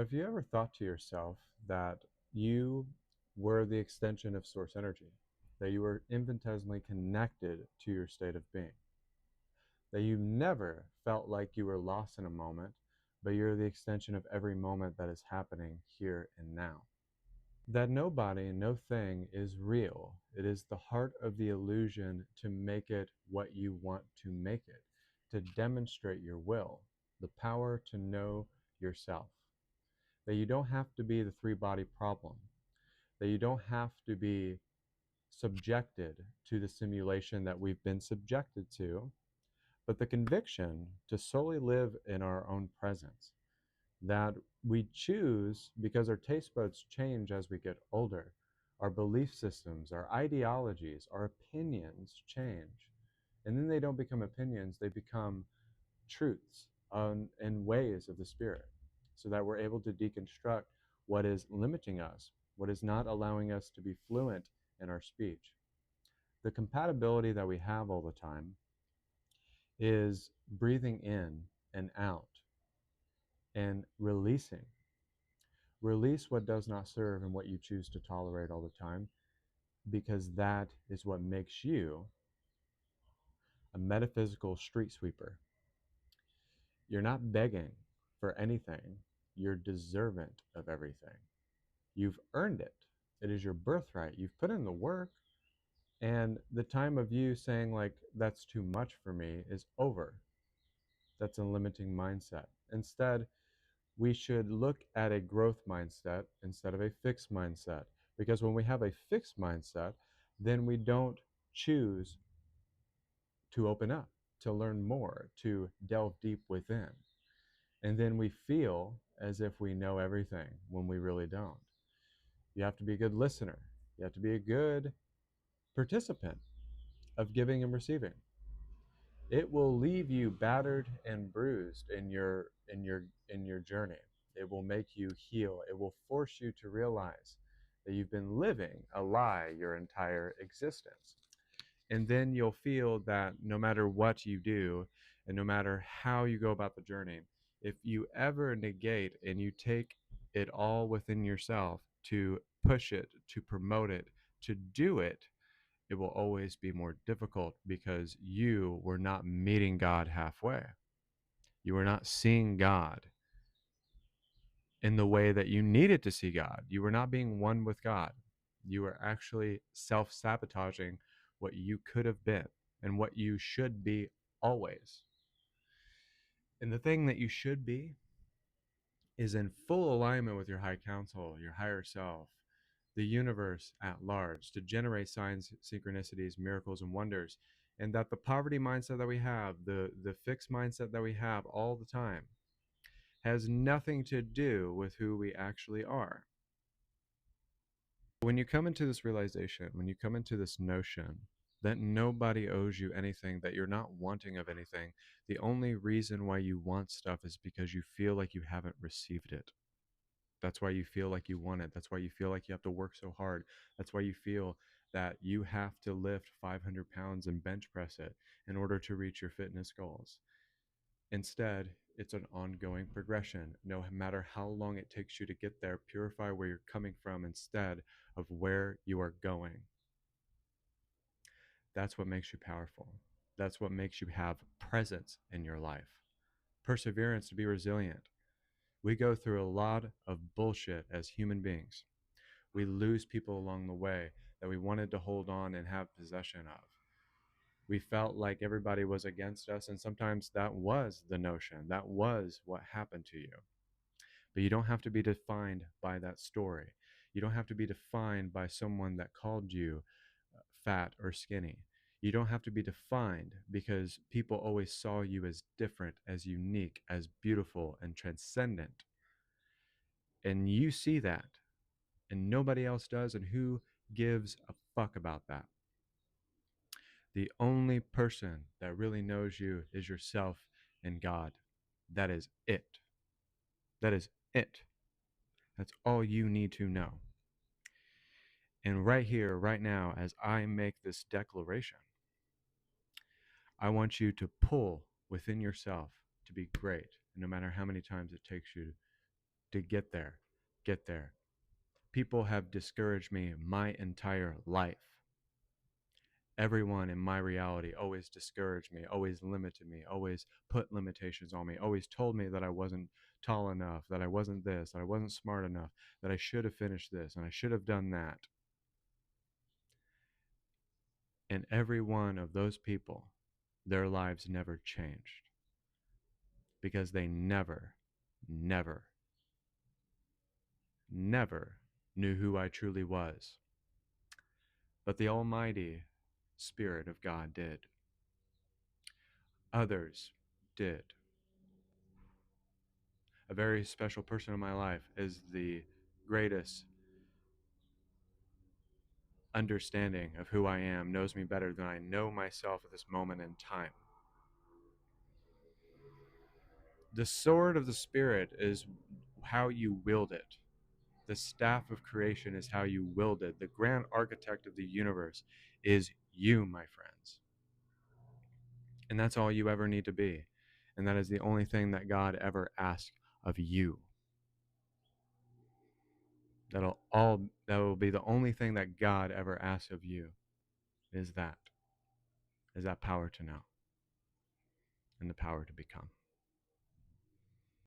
Have you ever thought to yourself that you were the extension of source energy, that you were infinitesimally connected to your state of being, that you never felt like you were lost in a moment, but you're the extension of every moment that is happening here and now? That nobody, no thing is real. It is the heart of the illusion to make it what you want to make it, to demonstrate your will, the power to know yourself. That you don't have to be the three body problem, that you don't have to be subjected to the simulation that we've been subjected to, but the conviction to solely live in our own presence. That we choose because our taste buds change as we get older. Our belief systems, our ideologies, our opinions change. And then they don't become opinions, they become truths and ways of the spirit, so that we're able to deconstruct what is limiting us, what is not allowing us to be fluent in our speech. The compatibility that we have all the time is breathing in and out and releasing. Release what does not serve and what you choose to tolerate all the time, because that is what makes you a metaphysical street sweeper. You're not begging for anything. You're deserving of everything. You've earned it. It is your birthright. You've put in the work. And the time of you saying, like, that's too much for me is over. That's a limiting mindset. Instead, we should look at a growth mindset instead of a fixed mindset. Because when we have a fixed mindset, then we don't choose to open up, to learn more, to delve deep within. And then we feel as if we know everything when we really don't. You have to be a good listener. You have to be a good participant of giving and receiving. It will leave you battered and bruised in your journey. It will make you heal. It will force you to realize that you've been living a lie your entire existence. And then you'll feel that no matter what you do and no matter how you go about the journey, if you ever negate and you take it all within yourself to push it, to promote it, to do it, it will always be more difficult because you were not meeting God halfway. You were not seeing God in the way that you needed to see God. You were not being one with God. You were actually self sabotaging what you could have been and what you should be always. And the thing that you should be is in full alignment with your high counsel, your higher self, the universe at large, to generate signs, synchronicities, miracles, and wonders. And that the poverty mindset that we have, the fixed mindset that we have all the time, has nothing to do with who we actually are. When you come into this realization, when you come into this notion that nobody owes you anything, that you're not wanting of anything, the only reason why you want stuff is because you feel like you haven't received it. That's why you feel like you want it. That's why you feel like you have to work so hard. That's why you feel that you have to lift 500 pounds and bench press it in order to reach your fitness goals. Instead, it's an ongoing progression. No matter how long it takes you to get there, purify where you're coming from instead of where you are going. That's what makes you powerful. That's what makes you have presence in your life. Perseverance to be resilient. We go through a lot of bullshit as human beings. We lose people along the way that we wanted to hold on and have possession of. We felt like everybody was against us, and sometimes that was the notion. That was what happened to you. But you don't have to be defined by that story. You don't have to be defined by someone that called you fat or skinny. You don't have to be defined because people always saw you as different, as unique, as beautiful, and transcendent. And you see that, and nobody else does, and who gives a fuck about that? The only person that really knows you is yourself and God. That is it. That is it. That's all you need to know. And right here, right now, as I make this declaration, I want you to pull within yourself to be great, no matter how many times it takes you to get there. Get there. People have discouraged me my entire life. Everyone in my reality always discouraged me, always limited me, always put limitations on me, always told me that I wasn't tall enough, that I wasn't this, that I wasn't smart enough, that I should have finished this and I should have done that. And every one of those people, their lives never changed because they never, never, never knew who I truly was. But the Almighty Spirit of God did. Others did. A very special person in my life is the greatest understanding of who I am, knows me better than I know myself at this moment in time. The sword of the Spirit is how you wield it. The staff of creation is how you wield it. The grand architect of the universe is you, my friends. And that's all you ever need to be. And that is the only thing that God ever asks of you. That will be the only thing that God ever asks of you is that power to know and the power to become.